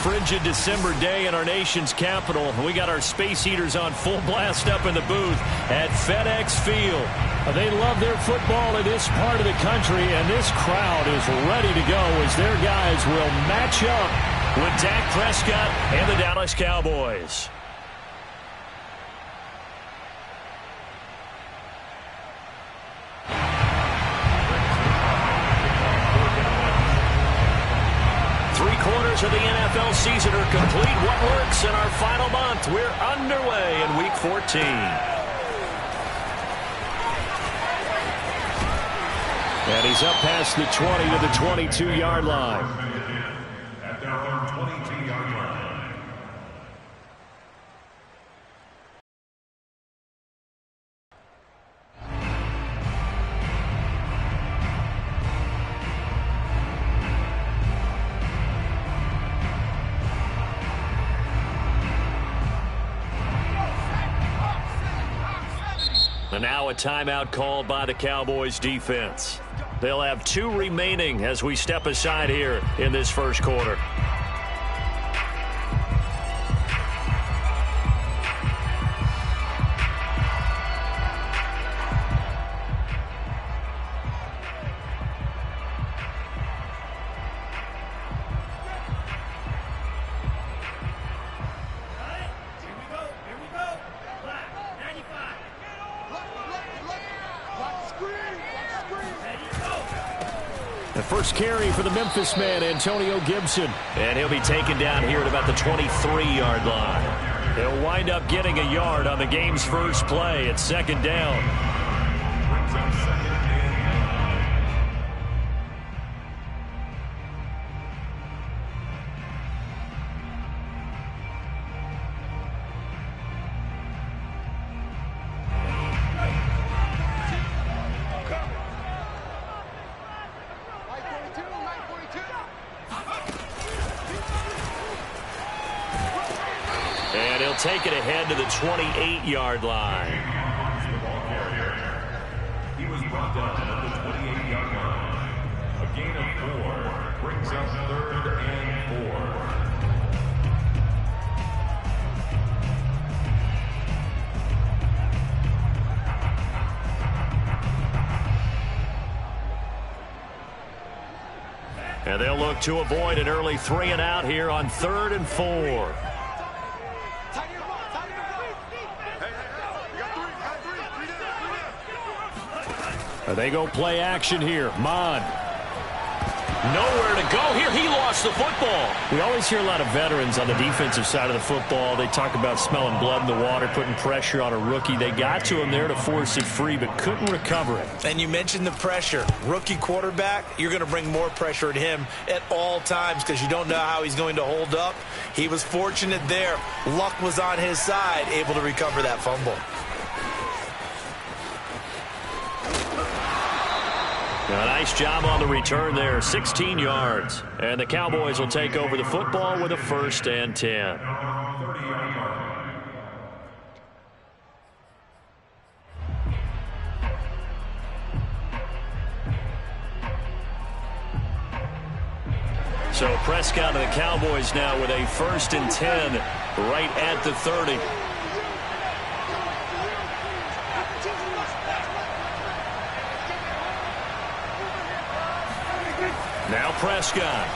frigid December day in our nation's capital. We got our space heaters on full blast up in the booth at FedEx Field. They love their football in this part of the country, and this crowd is ready to go as their guys will match up with Dak Prescott and the Dallas Cowboys. Of the NFL season are complete. What works in our final month? We're underway in Week 14. And he's up past the 20 to the 22-yard line. At their own 22-yard line. And now a timeout called by the Cowboys defense. They'll have 2 remaining as we step aside here in this first quarter. First carry for the Memphis man, Antonio Gibson. And he'll be taken down here at about the 23-yard line. He'll wind up getting a yard on the game's first play at second down. Take it ahead to the 28-yard line. He was brought down at the 28-yard line. A gain of 4 brings up 3rd and 4. And they'll look to avoid an early 3-and-out here on 3rd and 4. They go play action here. Mon. Nowhere to go here. He lost the football. We always hear a lot of veterans on the defensive side of the football. They talk about smelling blood in the water, putting pressure on a rookie. They got to him there to force it free, but couldn't recover it. And you mentioned the pressure. Rookie quarterback, you're going to bring more pressure at him at all times because you don't know how he's going to hold up. He was fortunate there. Luck was on his side, able to recover that fumble. A nice job on the return there, 16 yards. And the Cowboys will take over the football with a 1st and 10. So Prescott and the Cowboys now with a 1st and 10 right at the 30. Now Prescott.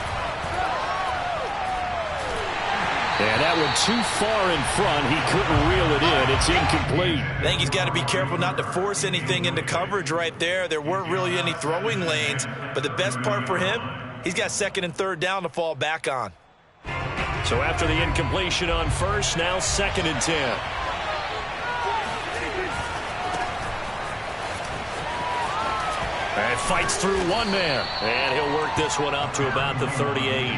And that one too far in front. He couldn't reel it in. It's incomplete. I think he's got to be careful not to force anything into coverage right there. There weren't really any throwing lanes. But the best part for him, he's got 2nd and 3rd down to fall back on. So after the incompletion on 1st, now 2nd and 10. And fights through one man. And he'll work this one up to about the 38.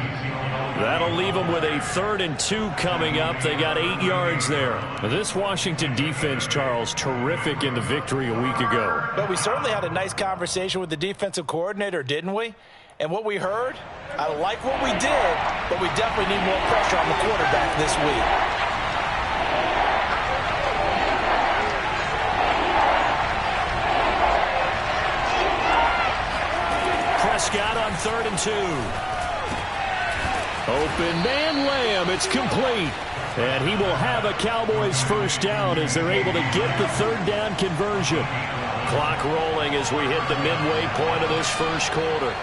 That'll leave them with a 3rd and 2 coming up. They got 8 yards there. This Washington defense, Charles, terrific in the victory a week ago. But we certainly had a nice conversation with the defensive coordinator, didn't we? And what we heard, I like what we did, but we definitely need more pressure on the quarterback this week. Prescott on 3rd and 2. Open man Lamb. It's complete. And he will have a Cowboys first down as they're able to get the third down conversion. Clock rolling as we hit the midway point of this first quarter.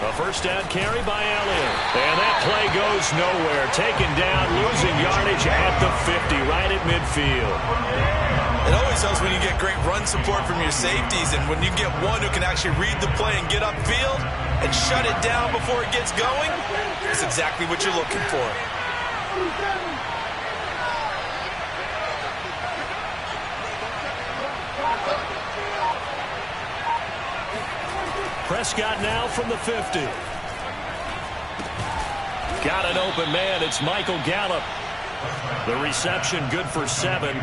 A first down carry by Elliott. And that play goes nowhere. Taken down, losing yardage at the 50, right at midfield. It always helps when you get great run support from your safeties, and when you get one who can actually read the play and get upfield and shut it down before it gets going, that's exactly what you're looking for. Prescott now from the 50. Got an open man. It's Michael Gallup. The reception good for 7.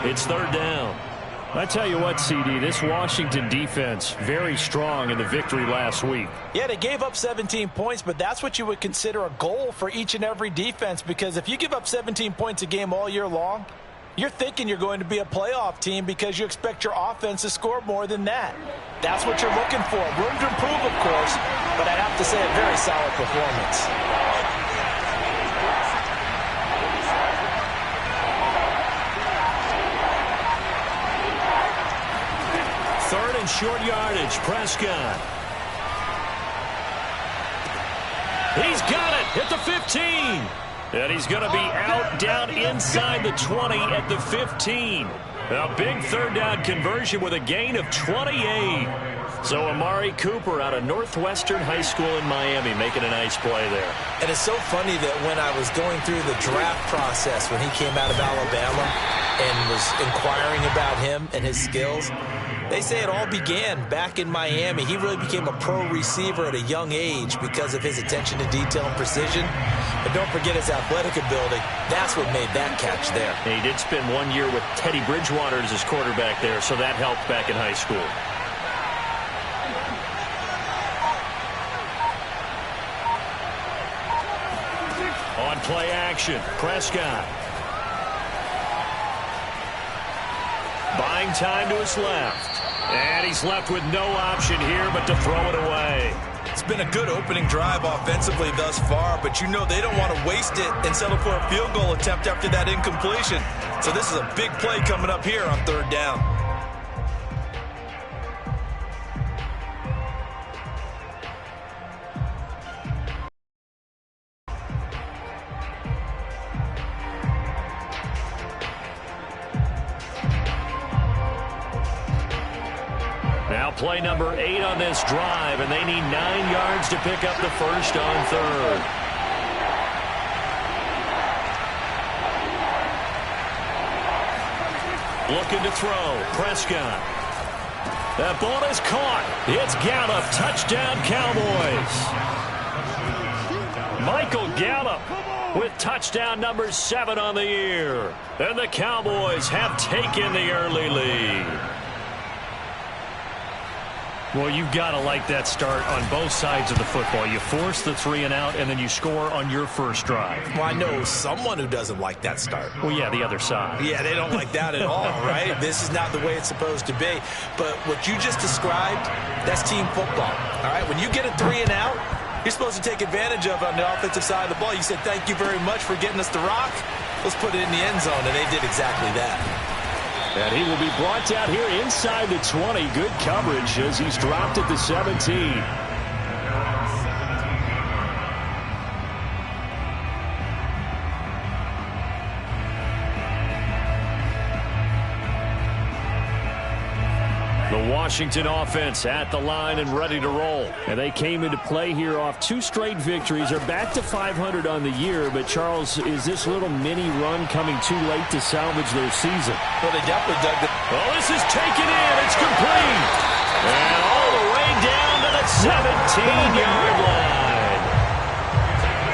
It's third down. I tell you what, CD, this Washington defense very strong in the victory last week. Yeah, they gave up 17 points, but that's what you would consider a goal for each and every defense, because if you give up 17 points a game all year long, you're thinking you're going to be a playoff team because you expect your offense to score more than that. That's what you're looking for. Room to improve, of course, but I'd have to say a very solid performance. Third and short yardage, Prescott. He's got it at the 15. And he's going to be out down inside the 20 at the 15. A big third down conversion with a gain of 28. So Amari Cooper out of Northwestern High School in Miami making a nice play there. And it's so funny that when I was going through the draft process when he came out of Alabama and was inquiring about him and his skills, they say it all began back in Miami. He really became a pro receiver at a young age because of his attention to detail and precision. But don't forget his athletic ability. That's what made that catch there. And he did spend 1 year with Teddy Bridgewater as his quarterback there, so that helped back in high school. On play action, Prescott. Buying time to his left. And he's left with no option here but to throw it away. It's been a good opening drive offensively thus far, but you know they don't want to waste it and settle for a field goal attempt after that incompletion. So this is a big play coming up here on third down. Now play number 8 on this drive, and they need 9 yards to pick up the first on third. Looking to throw, Prescott. That ball is caught. It's Gallup, touchdown Cowboys. Michael Gallup with touchdown number 7 on the year. And the Cowboys have taken the early lead. Well, you've got to like that start on both sides of the football. You force the 3 and out, and then you score on your first drive. Well, I know someone who doesn't like that start. Well, yeah, the other side. Yeah, they don't like that at all, right? This is not the way it's supposed to be. But what you just described, that's team football, all right? When you get a 3 and out, you're supposed to take advantage of it on the offensive side of the ball. You said, thank you very much for getting us the rock. Let's put it in the end zone, and they did exactly that. And he will be brought down here inside the 20. Good coverage as he's dropped at the 17. The Washington offense at the line and ready to roll. And they came into play here off 2 straight victories. They're back to 500 on the year. But, Charles, is this little mini run coming too late to salvage their season? Well, they definitely dug it. Well, this is taken in. It's complete. And all the way down to the 17-yard line.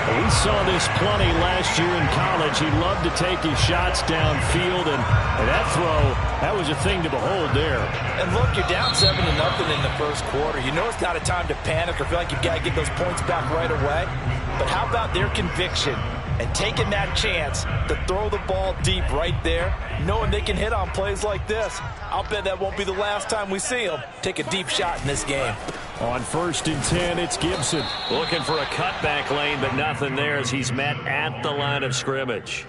We saw this plenty last year in college. He loved to take his shots downfield, and that throw, that was a thing to behold there. And look, you're down 7-0 in the first quarter. You know it's not a time to panic or feel like you've got to get those points back right away. But how about their conviction and taking that chance to throw the ball deep right there, knowing they can hit on plays like this? I'll bet that won't be the last time we see them take a deep shot in this game. On 1st and 10, it's Gibson. Looking for a cutback lane, but nothing there as he's met at the line of scrimmage.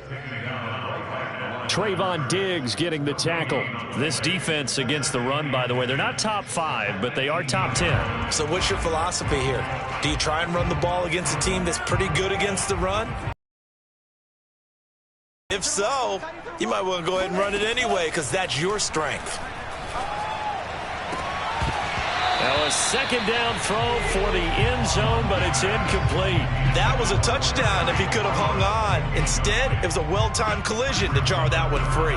Trayvon Diggs getting the tackle. This defense against the run, by the way, they're not top 5, but they are top 10. So what's your philosophy here? Do you try and run the ball against a team that's pretty good against the run? If so, you might want to go ahead and run it anyway because that's your strength. Now a second down throw for the end zone, but it's incomplete. That was a touchdown if he could have hung on. Instead, it was a well-timed collision to jar that one free.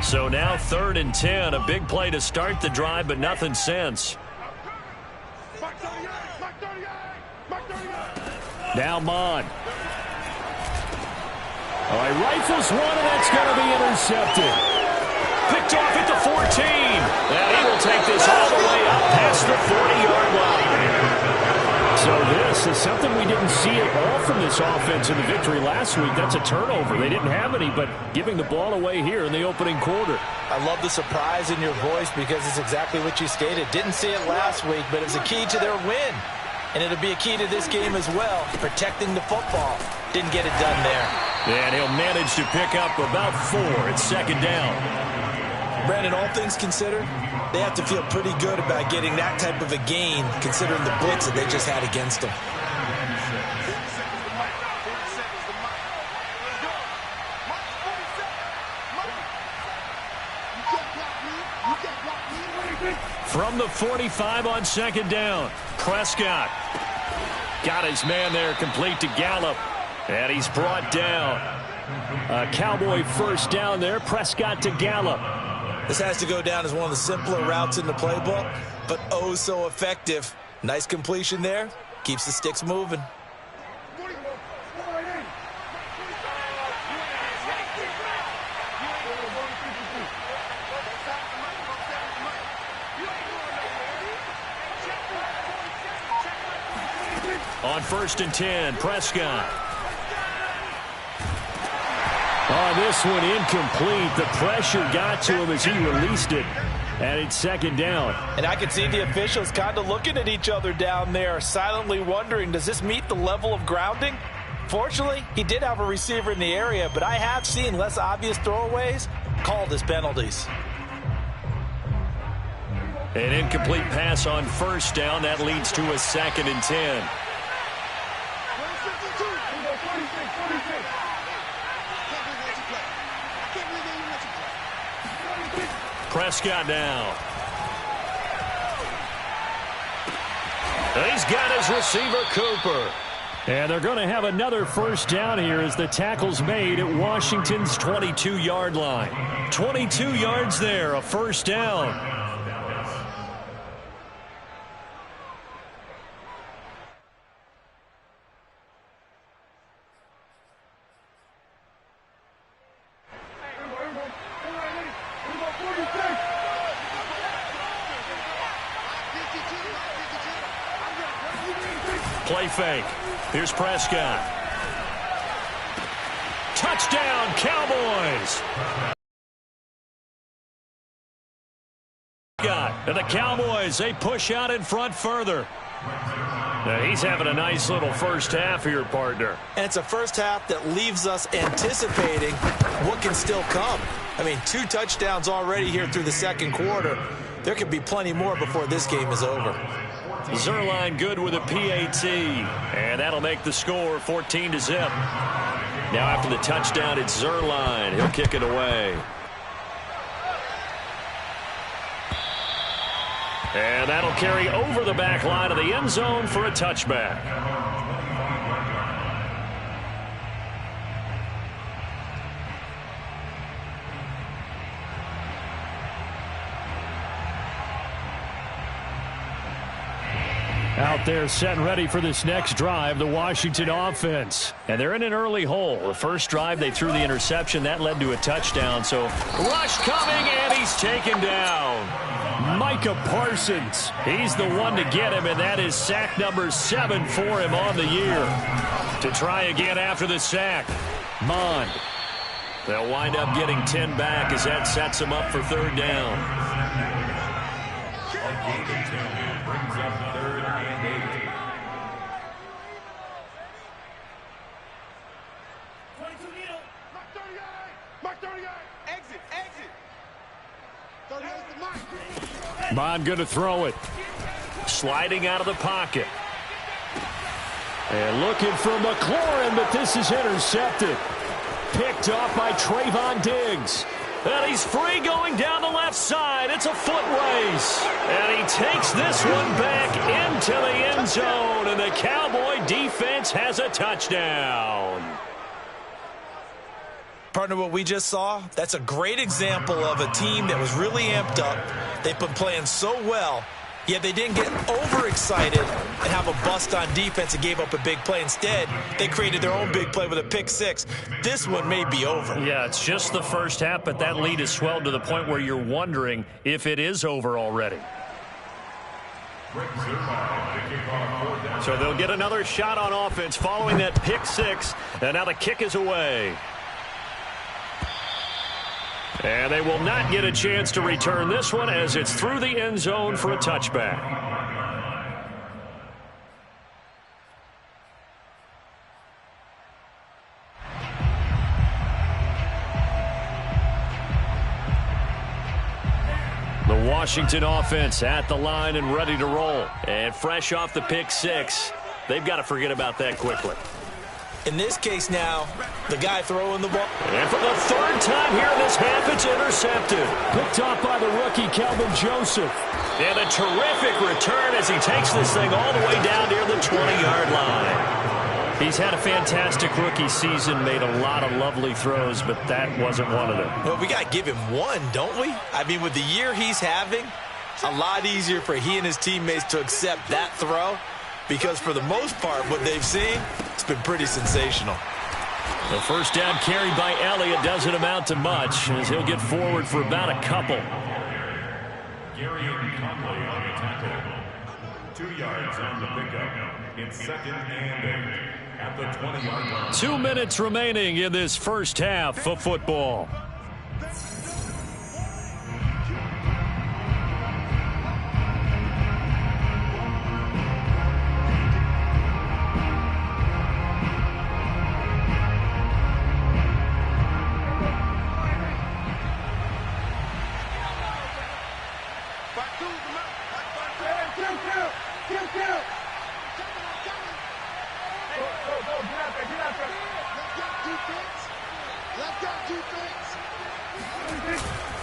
So now 3rd and 10, a big play to start the drive, but nothing since. Now Mon. All right, rifles one, and that's going to be intercepted. Picked off at the 14. And he will take this all the way up past the 40-yard line. So this is something we didn't see at all from this offense in the victory last week. That's a turnover. They didn't have any, but giving the ball away here in the opening quarter. I love the surprise in your voice because it's exactly what you stated. Didn't see it last week, but it was a key to their win. And it'll be a key to this game as well, protecting the football. Didn't get it done there. And he'll manage to pick up about 4 at 2nd down. Brandon, all things considered, they have to feel pretty good about getting that type of a gain considering the blitz that they just had against them. From the 45 on 2nd down, Prescott got his man there, complete to Gallup, and he's brought down. A Cowboy first down there, Prescott to Gallup. This has to go down as one of the simpler routes in the playbook, but oh so effective. Nice completion there, keeps the sticks moving. On 1st and 10, Prescott. Oh, this one incomplete. The pressure got to him as he released it. And it's 2nd down. And I could see the officials kind of looking at each other down there, silently wondering, does this meet the level of grounding? Fortunately, he did have a receiver in the area, but I have seen less obvious throwaways called as penalties. An incomplete pass on 1st down. That leads to a 2nd and 10. Prescott now. He's got his receiver, Cooper. And they're going to have another 1st down here as the tackle's made at Washington's 22-yard line. 22 yards there, a 1st down. Play fake. Here's Prescott. Touchdown, Cowboys. And the Cowboys, they push out in front further. Now he's having a nice little first half here, partner. And it's a first half that leaves us anticipating what can still come. I mean, 2 touchdowns already here through the 2nd quarter. There could be plenty more before this game is over. Zerline good with a PAT, and that'll make the score 14-0. Now after the touchdown, it's Zerline. He'll kick it away. And that'll carry over the back line of the end zone for a touchback. Out there set and ready for this next drive, the Washington offense. And they're in an early hole. The first drive, they threw the interception. That led to a touchdown. So rush coming, and he's taken down. Micah Parsons. He's the one to get him, and that is sack number 7 for him on the year. To try again after the sack. Mond. They'll wind up getting 10 back as that sets them up for third down. Brings up 3rd and 8. Mond going to throw it. Sliding out of the pocket. And looking for McLaurin, but this is intercepted. Picked off by Trayvon Diggs. And he's free going down the left side. It's a foot race. And he takes this one back into the end zone. And the Cowboy defense has a touchdown. Partner, what we just saw, that's a great example of a team that was really amped up. They've been playing so well, yet they didn't get overexcited and have a bust on defense and gave up a big play. Instead, they created their own big play with a pick six. This one may be over. Yeah, it's just the first half, but that lead has swelled to the point where you're wondering if it is over already. So they'll get another shot on offense following that pick six, and now the kick is away. And they will not get a chance to return this one as it's through the end zone for a touchback. The Washington offense at the line and ready to roll. And fresh off the pick six, they've got to forget about that quickly. In this case now, the guy throwing the ball. And for the third time here in this half, it's intercepted. Picked off by the rookie, Kelvin Joseph. And a terrific return as he takes this thing all the way down near the 20-yard line. He's had a fantastic rookie season, made a lot of lovely throws, but that wasn't one of them. Well, we got to give him one, don't we? I mean, with the year he's having, a lot easier for he and his teammates to accept that throw. Because for the most part, what they've seen, it's been pretty sensational. The first down carried by Elliott doesn't amount to much as he'll get forward for about a couple. Gary Conley on the tackle. 2 yards on the pickup. It's 2nd and 8 at the 20-yard line. 2 minutes remaining in this first half of football.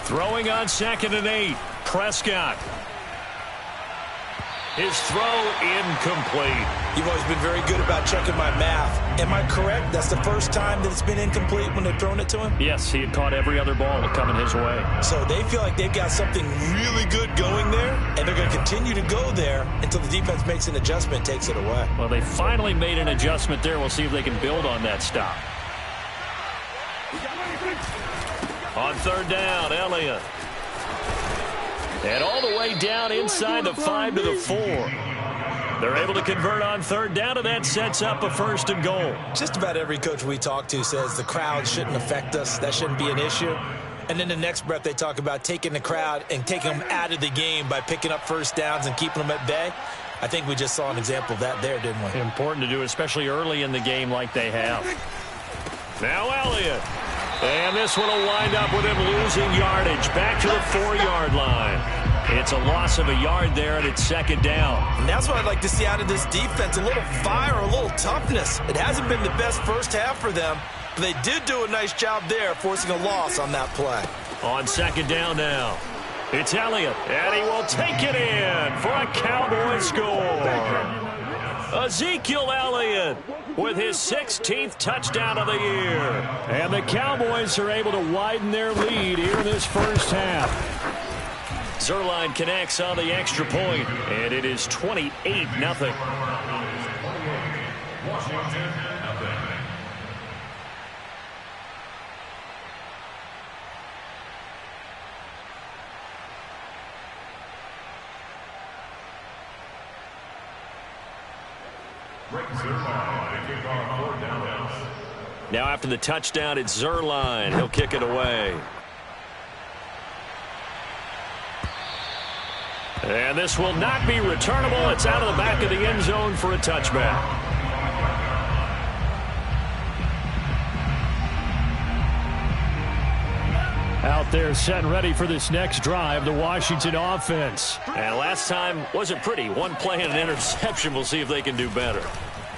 Throwing on 2nd and 8. Prescott. His throw incomplete. You've always been very good about checking my math. Am I correct? That's the first time that it's been incomplete when they've thrown it to him? Yes, he had caught every other ball coming his way. So they feel like they've got something really good going there, and they're going to continue to go there until the defense makes an adjustment and takes it away. Well, they finally made an adjustment there. We'll see if they can build on that stop. On 3rd down, Elliott. And all the way down inside the 5 to the 4. They're able to convert on 3rd down, and that sets up a 1st and goal. Just about every coach we talk to says the crowd shouldn't affect us. That shouldn't be an issue. And then the next breath they talk about taking the crowd and taking them out of the game by picking up first downs and keeping them at bay. I think we just saw an example of that there, didn't we? Important to do, especially early in the game like they have. Now Elliott. And this one will wind up with him losing yardage back to the 4-yard line. It's a loss of a yard there, and it's 2nd down. And that's what I'd like to see out of this defense, a little fire, a little toughness. It hasn't been the best first half for them, but they did do a nice job there, forcing a loss on that play. On 2nd down now, it's Elliott, and he will take it in for a Cowboy score. Ezekiel Elliott with his 16th touchdown of the year. And the Cowboys are able to widen their lead here in this first half. Zerline connects on the extra point, and it is 28-0. Washington, nothing. Now after the touchdown, it's Zerline. He'll kick it away. And this will not be returnable. It's out of the back of the end zone for a touchback. Out there set and ready for this next drive, the Washington offense. And last time wasn't pretty. One play and an interception. We'll see if they can do better.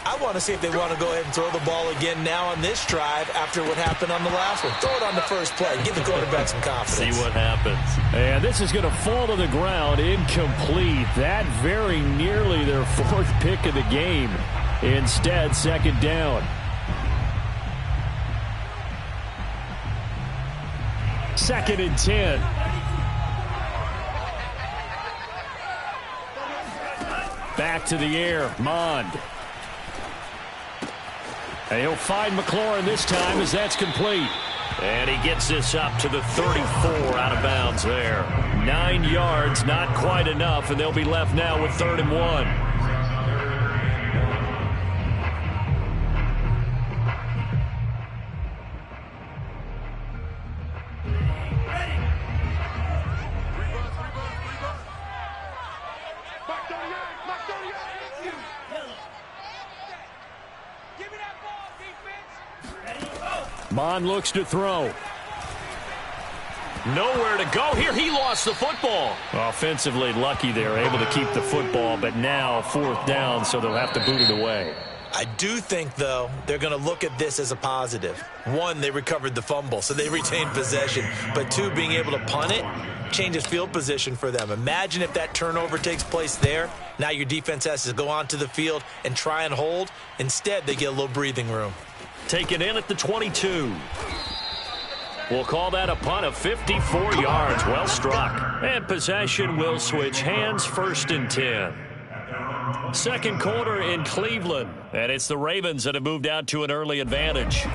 I want to see if they want to go ahead and throw the ball again now on this drive after what happened on the last one. Throw it on the first play. Give the quarterback some confidence. See what happens. And this is going to fall to the ground incomplete. That very nearly their fourth pick of the game. Instead, second down. Second and 10. Back to the air. Mond. And he'll find McLaurin this time as that's complete. And he gets this up to the 34 out of bounds there. 9 yards, not quite enough, and they'll be left now with 3rd and 1. Mond looks to throw. Nowhere to go here. He lost the football. Offensively lucky they're able to keep the football, but now 4th down, so they'll have to boot it away. I do think, though, they're going to look at this as a positive. 1, they recovered the fumble, so they retained possession. But 2, being able to punt it changes field position for them. Imagine if that turnover takes place there. Now your defense has to go onto the field and try and hold. Instead, they get a little breathing room. Taken in at the 22. We'll call that a punt of 54 yards. Well struck. And possession will switch hands. 1st and 10. Second quarter in Cleveland. And it's the Ravens that have moved out to an early advantage.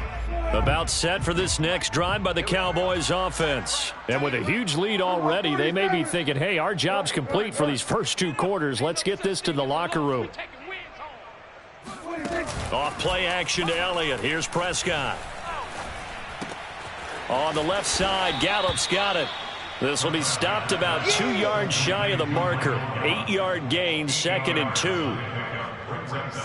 About set for this next drive by the Cowboys offense. And with a huge lead already, they may be thinking, hey, our job's complete for these first 2 quarters. Let's get this to the locker room. Off play action to Elliott. Here's Prescott. On the left side, Gallup's got it. This will be stopped about 2 yards shy of the marker. 8-yard gain, 2nd and 2.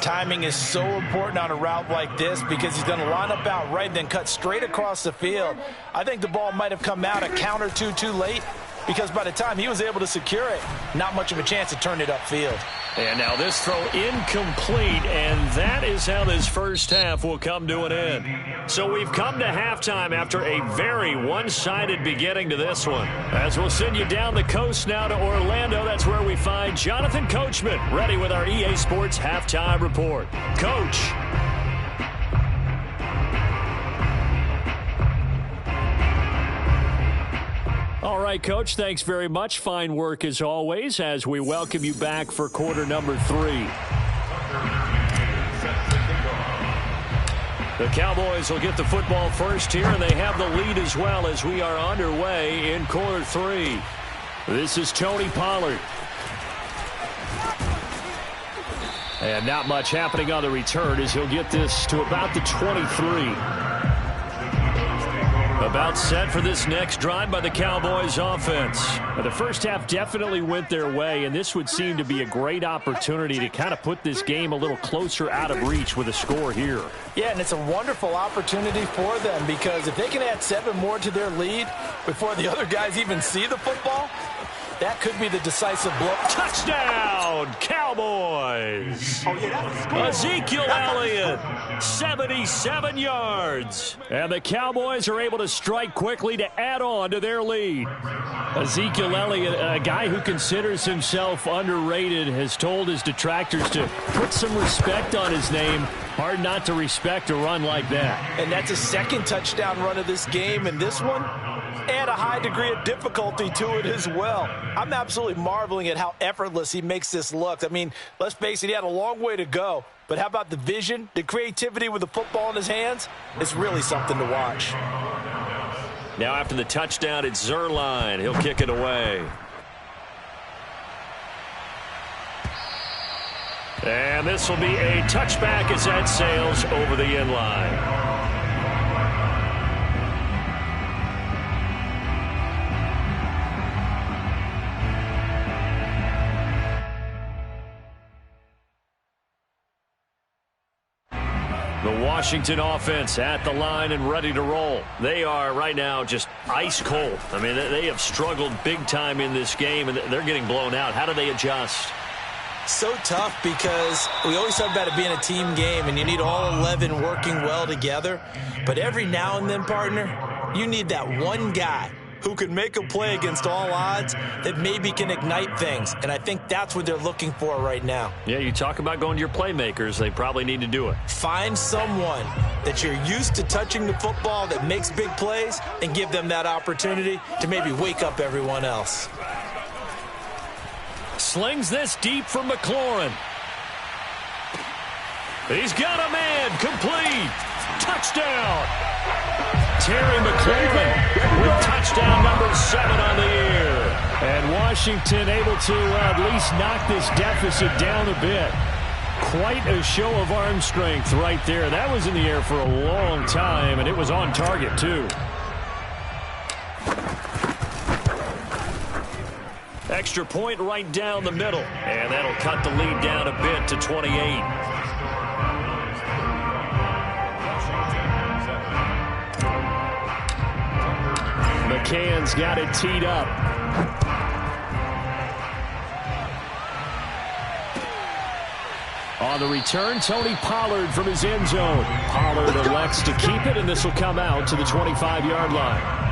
Timing is so important on a route like this because he's going to line up out right, then cut straight across the field. I think the ball might have come out a count or two too late because by the time he was able to secure it, not much of a chance to turn it upfield. And now this throw incomplete, and that is how this first half will come to an end. So we've come to halftime after a very one-sided beginning to this one. As we'll send you down the coast now to Orlando, that's where we find Jonathan Coachman, ready with our EA Sports Halftime Report. Coach. All right, Coach, thanks very much. Fine work as always as we welcome you back for quarter number 3. The Cowboys will get the football first here, and they have the lead as well as we are underway in quarter 3. This is Tony Pollard. And not much happening on the return as he'll get this to about the 23. About set for this next drive by the Cowboys offense. The first half definitely went their way, and this would seem to be a great opportunity to kind of put this game a little closer out of reach with a score here. Yeah, and it's a wonderful opportunity for them because if they can add 7 more to their lead before the other guys even see the football, that could be the decisive blow. Touchdown, Cowboys! Ezekiel Elliott, 77 yards. And the Cowboys are able to strike quickly to add on to their lead. Ezekiel Elliott, a guy who considers himself underrated, has told his detractors to put some respect on his name. Hard not to respect a run like that. And that's a second touchdown run of this game, and this one, add a high degree of difficulty to it as well. I'm absolutely marveling at how effortless he makes this look. I mean, let's face it, he had a long way to go. But how about the vision, the creativity with the football in his hands? It's really something to watch. Now after the touchdown, it's Zerline. He'll kick it away. And this will be a touchback as that sails over the end line. The Washington offense at the line and ready to roll. They are right now just ice cold. I mean, they have struggled big time in this game, and they're getting blown out. How do they adjust? So tough because we always talk about it being a team game, and you need all 11 working well together. But every now and then, partner, you need that one guy who can make a play against all odds that maybe can ignite things. And I think that's what they're looking for right now. Yeah, you talk about going to your playmakers. They probably need to do it. Find someone that you're used to touching the football that makes big plays and give them that opportunity to maybe wake up everyone else. Slings this deep from McLaurin. He's got a man. Complete. Touchdown. Terry McLaurin with touchdown number 7 on the year. And Washington able to at least knock this deficit down a bit. Quite a show of arm strength right there. That was in the air for a long time, and it was on target, too. Extra point right down the middle. And that'll cut the lead down a bit to 28. McCann's got it teed up. On the return, Tony Pollard from his end zone. Pollard elects to keep it, and this will come out to the 25-yard line.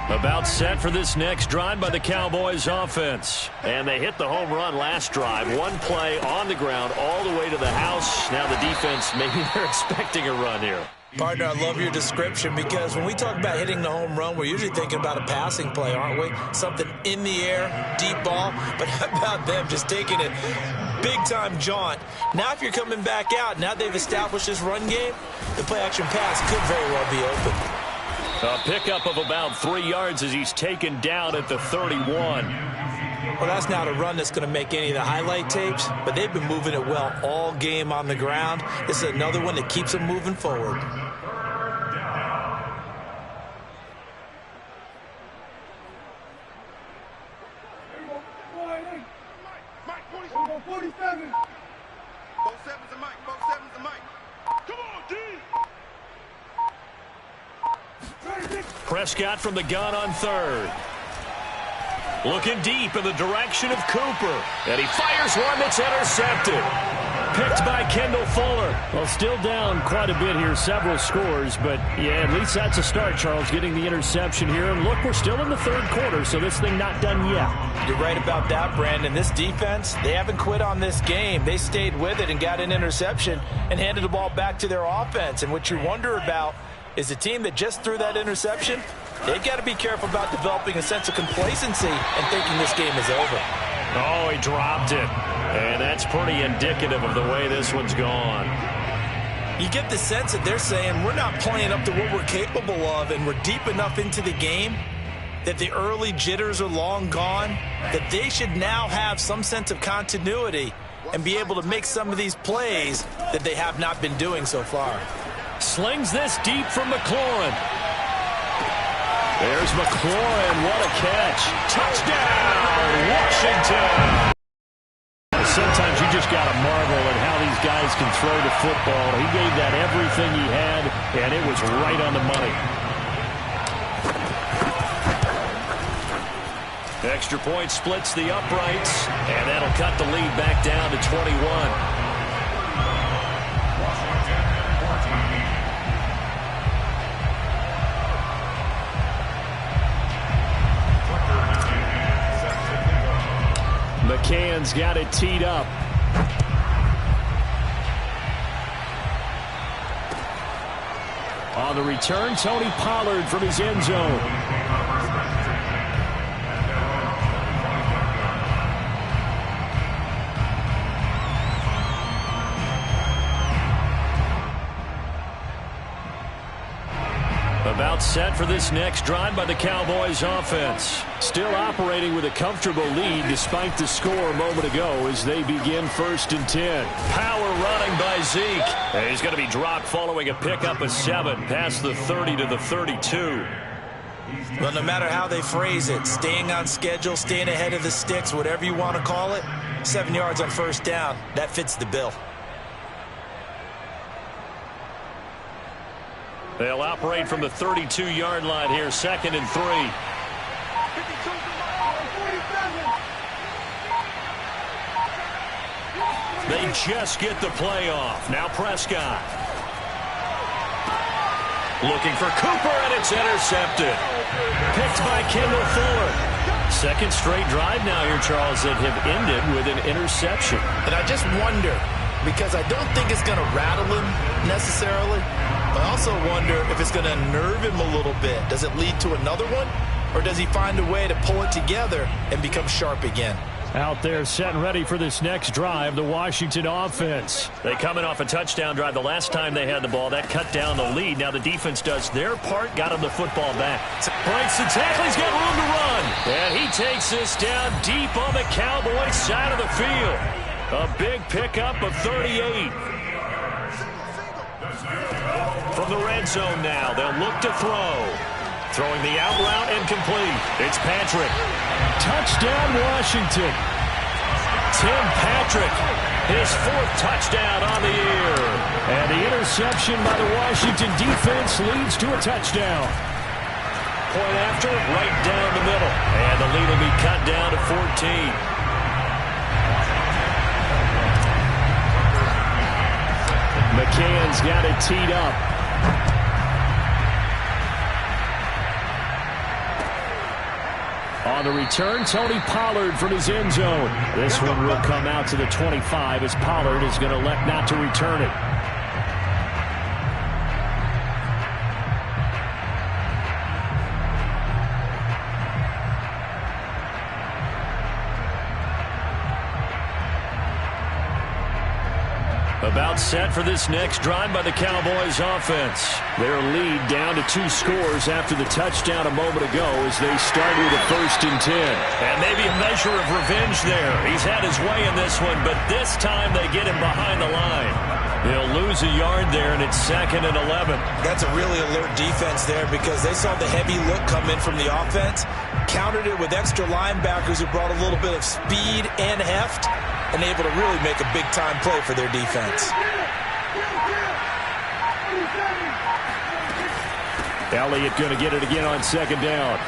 About set for this next drive by the Cowboys offense. And they hit the home run last drive. One play on the ground all the way to the house. Now the defense, maybe they're expecting a run here. Partner, I love your description because when we talk about hitting the home run, we're usually thinking about a passing play, aren't we? Something in the air, deep ball. But how about them just taking it big-time jaunt? Now if you're coming back out, now they've established this run game, the play-action pass could very well be open. A pickup of about 3 yards as he's taken down at the 31. Well, that's not a run that's going to make any of the highlight tapes, but they've been moving it well all game on the ground. This is another one that keeps them moving forward. Prescott from the gun on third. Looking deep in the direction of Cooper. And he fires one that's intercepted. Picked by Kendall Fuller. Well, still down quite a bit here, several scores. But, yeah, at least that's a start, Charles, getting the interception here. And, look, we're still in the third quarter, so this thing not done yet. You're right about that, Brandon. This defense, they haven't quit on this game. They stayed with it and got an interception and handed the ball back to their offense. And what you wonder about is the team that just threw that interception, they've got to be careful about developing a sense of complacency and thinking this game is over. Oh, he dropped it. And that's pretty indicative of the way this one's gone. You get the sense that they're saying we're not playing up to what we're capable of, and we're deep enough into the game that the early jitters are long gone, that they should now have some sense of continuity and be able to make some of these plays that they have not been doing so far. Slings this deep from McLaurin. There's McLaurin. What a catch. Touchdown, Washington. Sometimes you just got to marvel at how these guys can throw the football. He gave that everything he had, and it was right on the money. Extra point splits the uprights, and that'll cut the lead back down to 21. McCann's got it teed up. On the return, Tony Pollard from his end zone. set for this next drive by the Cowboys offense. Still operating with a comfortable lead despite the score a moment ago as they begin 1st and 10. Power running by Zeke. And he's going to be dropped following a pickup of 7 past the 30 to the 32. Well, no matter how they phrase it, staying on schedule, staying ahead of the sticks, whatever you want to call it, 7 yards on 1st down, that fits the bill. They'll operate from the 32-yard line here, 2nd and 3. They just get the play off. Now Prescott. Looking for Cooper, and it's intercepted. Picked by Kendall Fuller. 2nd straight drive now here, Charles, that have ended with an interception. And I just wonder, because I don't think it's going to rattle him necessarily, but I also wonder if it's going to unnerve him a little bit. Does it lead to another one, or does he find a way to pull it together and become sharp again? Out there set and ready for this next drive, the Washington offense. They coming off a touchdown drive the last time they had the ball. That cut down the lead. Now the defense does their part, got him the football back. Breaks the tackle, he's got room to run. And he takes this down deep on the Cowboys side of the field. A big pickup of 38. From the red zone now, they'll look to throw. Throwing the out route incomplete. It's Patrick. Touchdown, Washington. Tim Patrick, his 4th touchdown on the year. And the interception by the Washington defense leads to a touchdown. Point after, right down the middle. And the lead will be cut down to 14. McCann's got it teed up. On the return, Tony Pollard from his end zone. This one will come out to the 25 as Pollard is going to elect not to return it. About set for this next drive by the Cowboys offense. Their lead down to 2 scores after the touchdown a moment ago as they start with a 1st and 10. And maybe a measure of revenge there. He's had his way in this one, but this time they get him behind the line. They'll lose a yard there, and it's 2nd and 11. That's a really alert defense there because they saw the heavy look come in from the offense, countered it with extra linebackers who brought a little bit of speed and heft, and able to really make a big-time play for their defense. Elliott going to get it again on 2nd down.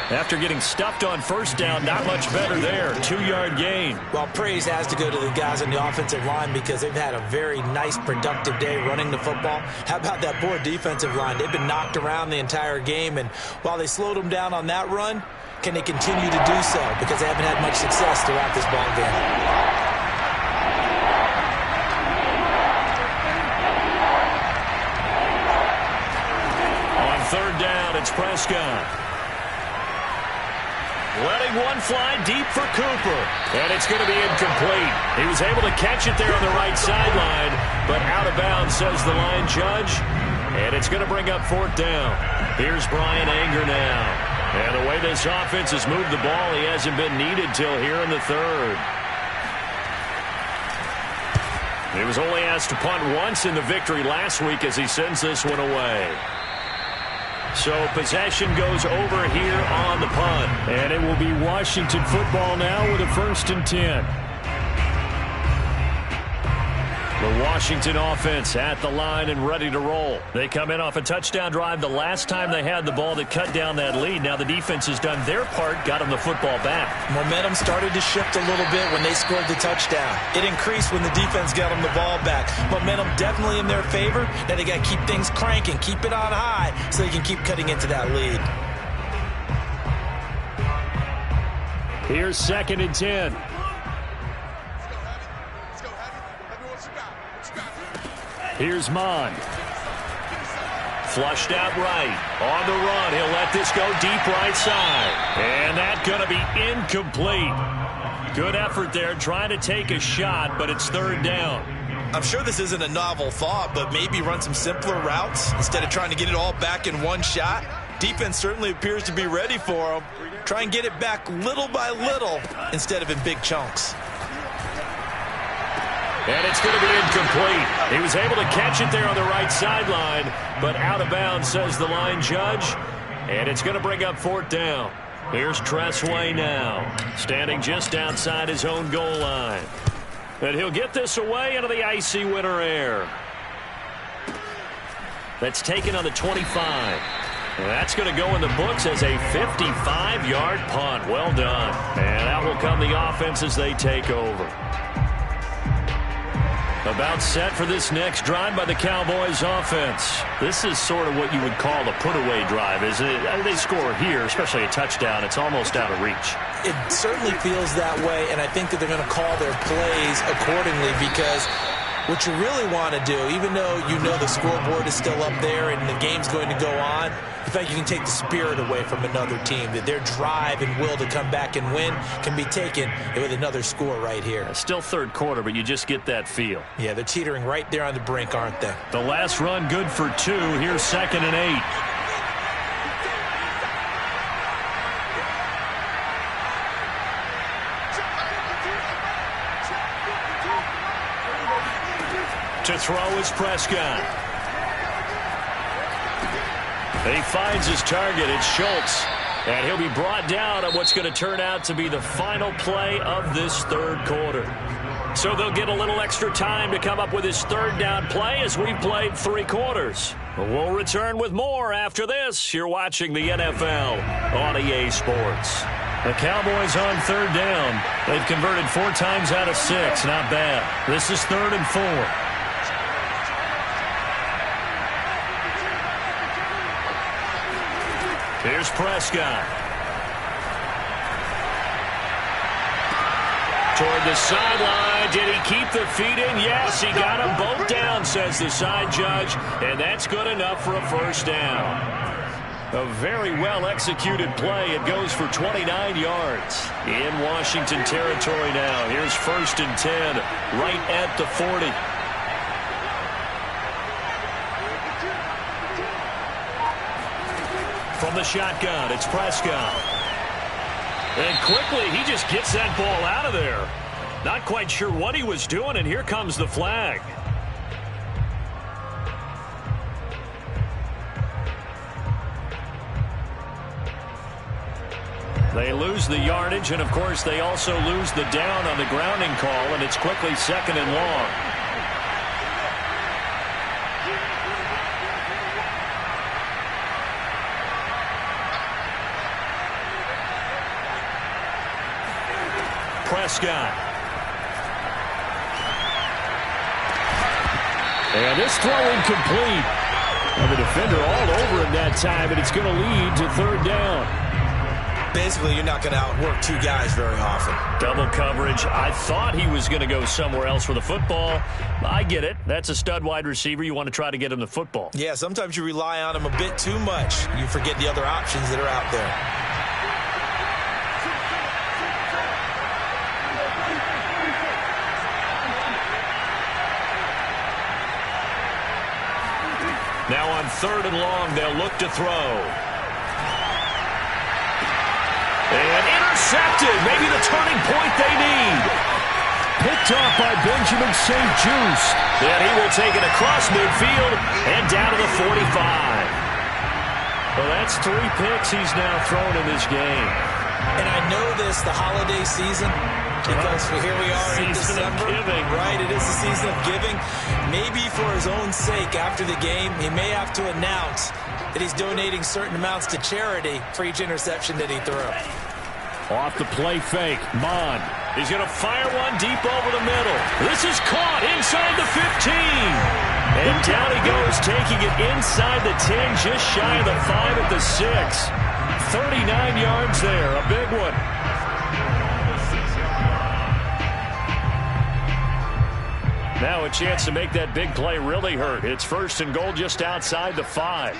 After getting stuffed on 1st down, not much better there. 2-yard gain. Well, praise has to go to the guys on the offensive line because they've had a very nice, productive day running the football. How about that poor defensive line? They've been knocked around the entire game, and while they slowed them down on that run, can they continue to do so? Because they haven't had much success throughout this ball game. On 3rd down, it's Prescott. Letting one fly deep for Cooper. And it's going to be incomplete. He was able to catch it there on the right sideline, but out of bounds, says the line judge. And it's going to bring up 4th down. Here's Brian Anger now. And the way this offense has moved the ball, he hasn't been needed till here in the 3rd. He was only asked to punt once in the victory last week as he sends this one away. So possession goes over here on the punt. And it will be Washington football now with a 1st and 10. The Washington offense at the line and ready to roll. They come in off a touchdown drive the last time they had the ball that cut down that lead. Now the defense has done their part, got them the football back. Momentum started to shift a little bit when they scored the touchdown. It increased when the defense got them the ball back. Momentum definitely in their favor. Now they got to keep things cranking, keep it on high so they can keep cutting into that lead. Here's 2nd and 10. Here's Mon. Flushed out right. On the run. He'll let this go deep right side. And that's going to be incomplete. Good effort there trying to take a shot, but it's 3rd down. I'm sure this isn't a novel thought, but maybe run some simpler routes instead of trying to get it all back in one shot. Defense certainly appears to be ready for him. Try and get it back little by little instead of in big chunks. And it's going to be incomplete. He was able to catch it there on the right sideline, but out of bounds, says the line judge. And it's going to bring up 4th down. Here's Tressway now, standing just outside his own goal line. And he'll get this away into the icy winter air. That's taken on the 25. That's going to go in the books as a 55-yard punt. Well done. And out will come the offense as they take over. About set for this next drive by the Cowboys offense. This is sort of what you would call the put-away drive, isn't it? They score here, especially a touchdown. It's almost out of reach. It certainly feels that way, and I think that they're going to call their plays accordingly because what you really want to do, even though you know the scoreboard is still up there and the game's going to go on, the fact you can take the spirit away from another team, that their drive and will to come back and win can be taken with another score right here. Still third quarter, but you just get that feel. Yeah, they're teetering right there on the brink, aren't they? The last run good for 2. Here's 2nd and 8. To throw is Prescott. He finds his target. It's Schultz. And he'll be brought down on what's going to turn out to be the final play of this third quarter. So they'll get a little extra time to come up with his 3rd down play as we've played 3 quarters. We'll return with more after this. You're watching the NFL on EA Sports. The Cowboys on 3rd down. They've converted 4 times out of 6. Not bad. This is 3rd and 4. Here's Prescott. Toward the sideline. Did he keep the feet in? Yes, he got them both down, says the side judge. And that's good enough for a 1st down. A very well-executed play. It goes for 29 yards in Washington territory now. Here's 1st and 10 right at the 40. From the shotgun, it's Prescott. And quickly, he just gets that ball out of there. Not quite sure what he was doing, and here comes the flag. They lose the yardage, and of course, they also lose the down on the grounding call, and it's quickly 2nd and long. Prescott. And this throw incomplete. And the defender all over him that time, and it's going to lead to 3rd down. Basically, you're not going to outwork 2 guys very often. Double coverage. I thought he was going to go somewhere else with the football. I get it. That's a stud wide receiver. You want to try to get him the football. Yeah, sometimes you rely on him a bit too much. You forget the other options that are out there. Now on 3rd and long, they'll look to throw. And intercepted. Maybe the turning point they need. Picked off by Benjamin St. Juste. Then he will take it across midfield and down to the 45. Well, that's 3 picks he's now thrown in this game. And I know this, the holiday season, because here we are in December. Right, it is the season of giving. Maybe for his own sake, after the game, he may have to announce that he's donating certain amounts to charity for each interception that he threw. Off the play fake, Mond. He's going to fire one deep over the middle. This is caught inside the 15. And down he goes, taking it inside the 10, just shy of the 5 at the 6. 39 yards there, a big one. Now a chance to make that big play really hurt. It's 1st and goal just outside the 5.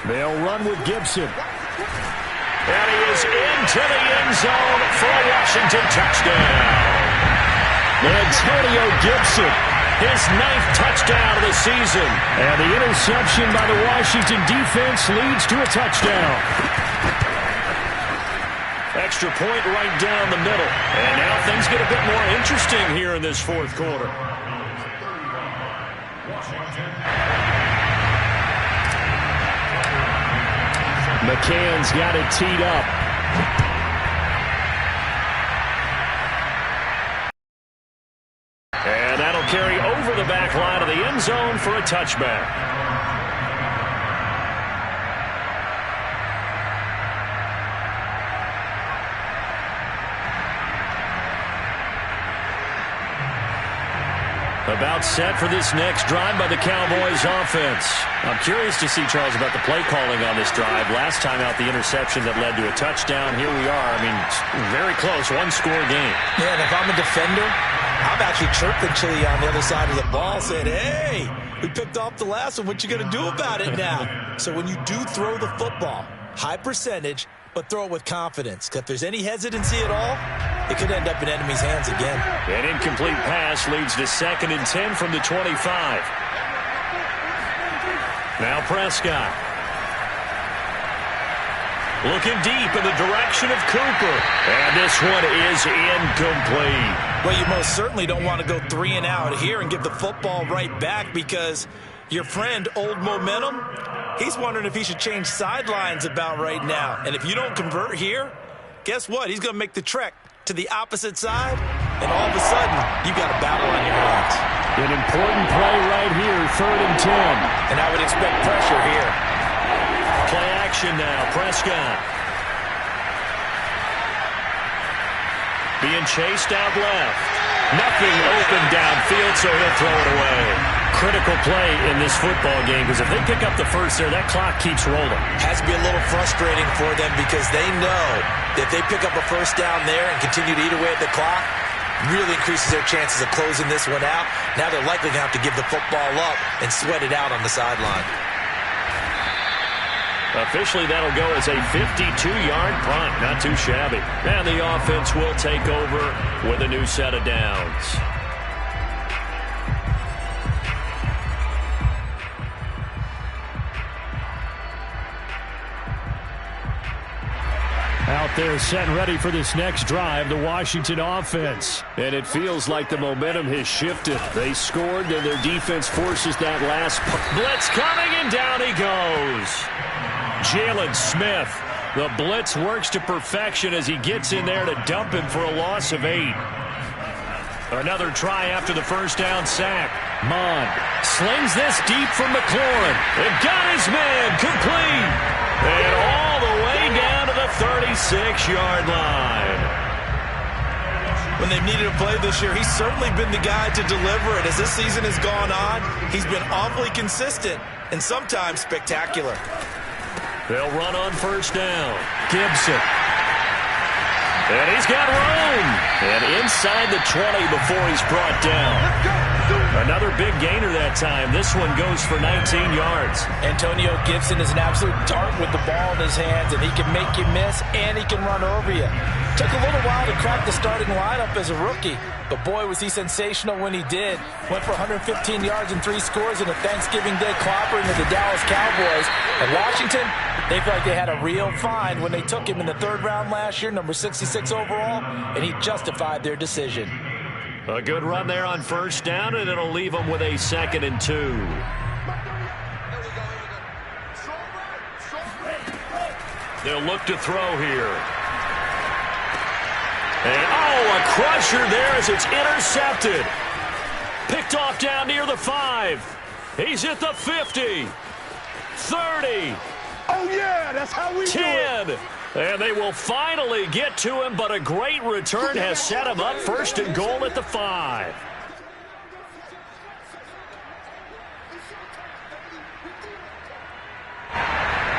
They'll run with Gibson. And he is into the end zone for a Washington touchdown. Antonio Gibson, his 9th touchdown of the season. And the interception by the Washington defense leads to a touchdown. Extra point right down the middle. And now things get a bit more interesting here in this fourth quarter. McCann's got it teed up. And that'll carry over the back line of the end zone for a touchback. About set for this next drive by the Cowboys offense. I'm curious to see, Charles, about the play calling on this drive. Last time out, the interception that led to a touchdown. Here we are. I mean, very close, one-score game. Yeah, and if I'm a defender, I'm actually chirping Chili on the other side of the ball saying, hey, we picked off the last one. What you going to do about it now? So when you do throw the football, high percentage, but throw it with confidence. Because if there's any hesitancy at all, it could end up in enemy's hands again. An incomplete pass leads to 2nd and 10 from the 25. Now Prescott. Looking deep in the direction of Cooper. And this one is incomplete. Well, you most certainly don't want to go 3 and out here and give the football right back because your friend, Old Momentum, he's wondering if he should change sidelines about right now. And if you don't convert here, guess what? He's going to make the trek to the opposite side, and all of a sudden, you've got a battle on your hands. An important play right here, 3rd and 10. And I would expect pressure here. Play action now, Prescott. Being chased out left. Nothing open downfield, so he'll throw it away. Critical play in this football game because if they pick up the first there, that clock keeps rolling. Has to be a little frustrating for them because they know that if they pick up a first down there and continue to eat away at the clock, really increases their chances of closing this one out. Now they're likely going to have to give the football up and sweat it out on the sideline. Officially, that'll go as a 52-yard punt. Not too shabby. And the offense will take over with a new set of downs. Out there set and ready for this next drive, the Washington offense. And it feels like the momentum has shifted. They scored, and their defense forces that last blitz coming, and down he goes. Jalen Smith. The blitz works to perfection as he gets in there to dump him for a loss of 8. Another try after the first down sack. Mond slings this deep from McLaurin. And got his man complete. And all the way down to the 36-yard line. When they've needed a play this year, he's certainly been the guy to deliver it. As this season has gone on, he's been awfully consistent and sometimes spectacular. They'll run on first down. Gibson. And he's got room. And inside the 20 before he's brought down. Another big gainer that time. This one goes for 19 yards. Antonio Gibson is an absolute dart with the ball in his hands, and he can make you miss, and he can run over you. Took a little while to crack the starting lineup as a rookie, but boy, was he sensational when he did. Went for 115 yards and 3 scores in a Thanksgiving Day clobbering of the Dallas Cowboys. And Washington, they felt like they had a real find when they took him in the 3rd round last year, number 66 overall, and he justified their decision. A good run there on first down, and it'll leave them with a 2nd and 2. They'll look to throw here. And, oh, a crusher there as it's intercepted. Picked off down near the 5. He's at the 50. 30. Oh, yeah, that's how we 10. do it. And they will finally get to him, but a great return has set him up 1st and goal at the 5.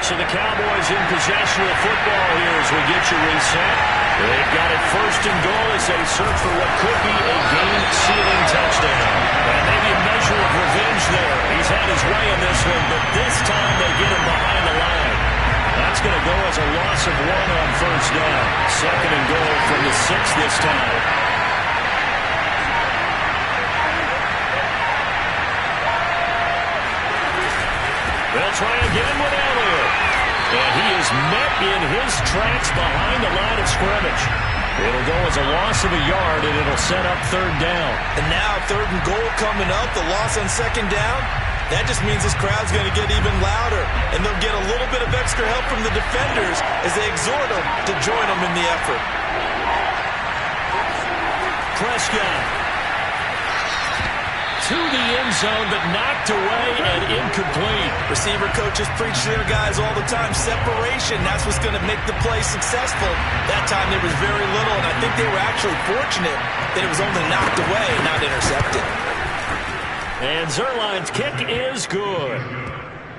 So the Cowboys in possession of the football here as we get you reset. They've got it 1st and goal as they search for what could be a game-sealing touchdown. And maybe a measure of revenge there. He's had his way in this one, but this time they get him behind the line. That's going to go as a loss of 1 on first down. 2nd and goal from the 6 this time. in his tracks behind the line of scrimmage. It'll go as a loss of a yard, and it'll set up third down. And now 3rd and goal coming up, the loss on 2nd down. That just means this crowd's going to get even louder, and they'll get a little bit of extra help from the defenders as they exhort them to join them in the effort. Prescott to the end zone, but knocked away and incomplete. Receiver coaches preach to their guys all the time. Separation, that's what's going to make the play successful. That time there was very little, and I think they were actually fortunate that it was only knocked away, not intercepted. And Zerline's kick is good.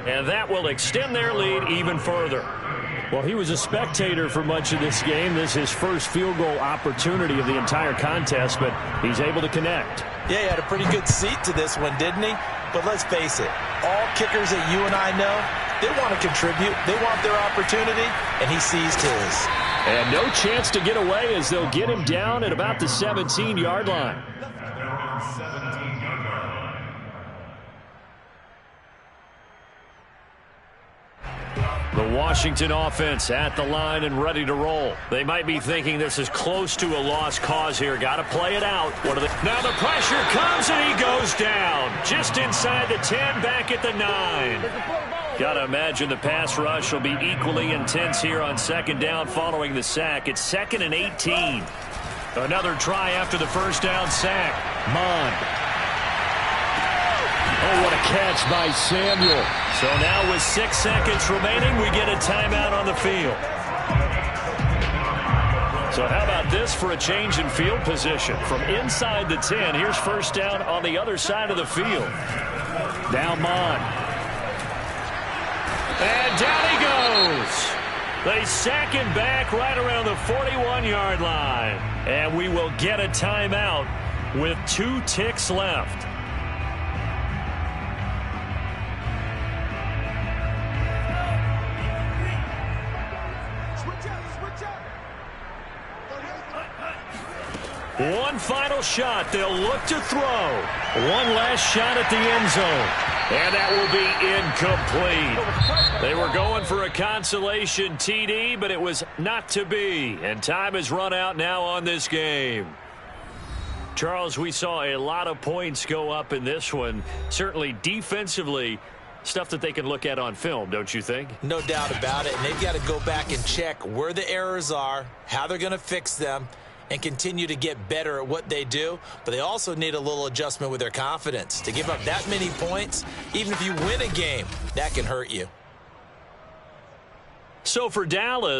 And that will extend their lead even further. Well, he was a spectator for much of this game. This is his first field goal opportunity of the entire contest, but he's able to connect. Yeah, he had a pretty good seat to this one, didn't he? But let's face it, all kickers that you and I know, they want to contribute. They want their opportunity, and he seized his. And no chance to get away as they'll get him down at about the 17-yard line. The Washington offense at the line and ready to roll. They might be thinking this is close to a lost cause here. Got to play it out. Now the pressure comes and he goes down. Just inside the 10, back at the 9. Got to imagine the pass rush will be equally intense here on 2nd down following the sack. It's 2nd and 18. Another try after the first down sack. Mon. Oh, what a catch by Samuel. So now with 6 seconds remaining, we get a timeout on the field. So how about this for a change in field position? From inside the 10, here's first down on the other side of the field. Now Mon. And down he goes. They sack him back right around the 41-yard line. And we will get a timeout with 2 ticks left. One final shot. They'll look to throw. One last shot at the end zone. And that will be incomplete. They were going for a consolation TD, but it was not to be. And time has run out now on this game. Charles, we saw a lot of points go up in this one. Certainly defensively, stuff that they can look at on film, don't you think? No doubt about it. And they've got to go back and check where the errors are, how they're going to fix them, and continue to get better at what they do. But they also need a little adjustment with their confidence. To give up that many points, even if you win a game, that can hurt you. So for Dallas,